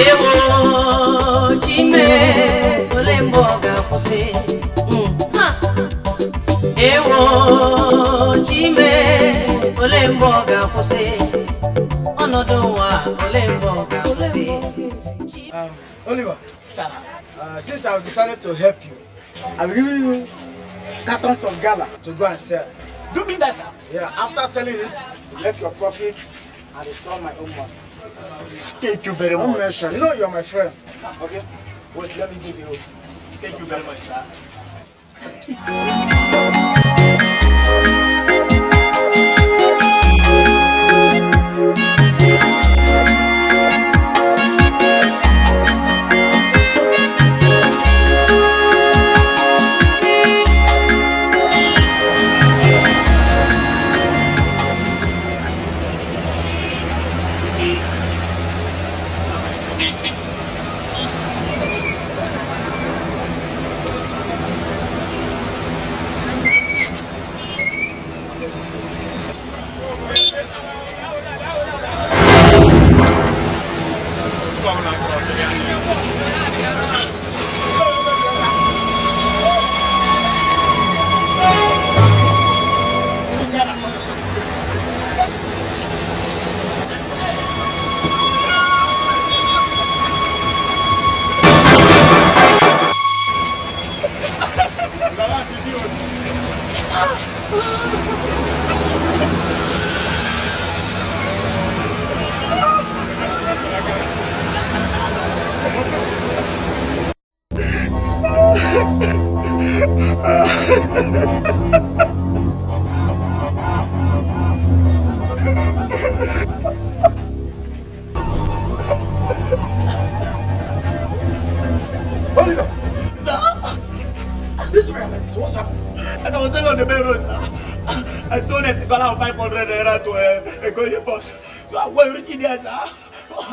Ewo chime ole mboga kuse. Ewo chime ole mboga kuse. Onodo wa ole mboga kuse. Oliver, sir. Since I've decided to help you, I'm giving you cartons of gala to go and sell. Do me that, sir? Yeah, after selling it, make your profit and restore my own money. Thank you very much. You know you're my friend. Okay? Wait, let me give you. Thank you very much, sir.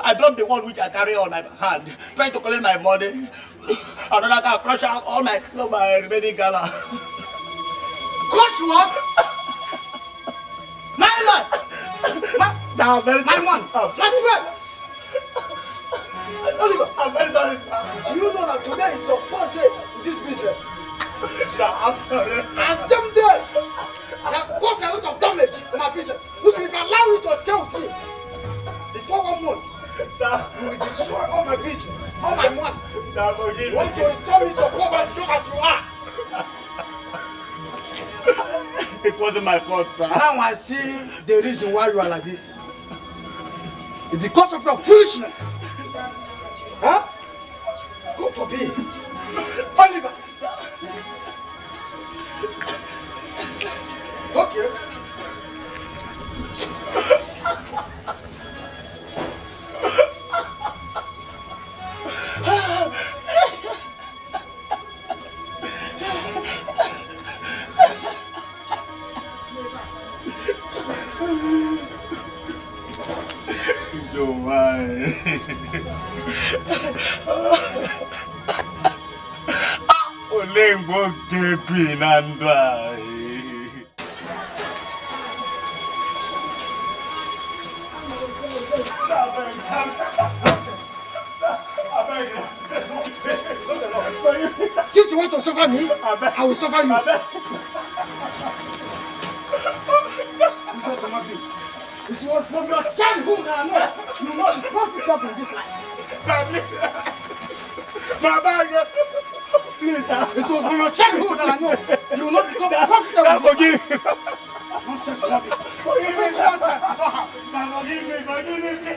I dropped the one which I carry on my hand, trying to collect my money. Another guy crushed out all my remaining gala. Crush what? My life! My one! My sweat! Oliver! I'm very sorry, sir. Do you know that today is your first day in this business? Sir, I'm sorry. And someday, you have caused a lot of damage in my business, which will allow you to stay with me. Before 1 month, sir, you will destroy all my business, all my money. Sir, forgive me. You want to restore me to poverty just as you are. It wasn't my fault, sir. Now I see the reason why you are like this. It's because of your foolishness. Huh? God forbid. Oliver. Okay. So why? Olengo kepi nandai. Since you want to suffer me, I will suffer you. It was from your childhood that I know you will not be profitable in this life. Please, it was from your childhood that I know you will not become profitable in this life. Nonsense, Bobby. Forgive me, nonsense. You don't have. Forgive me. Forgive me.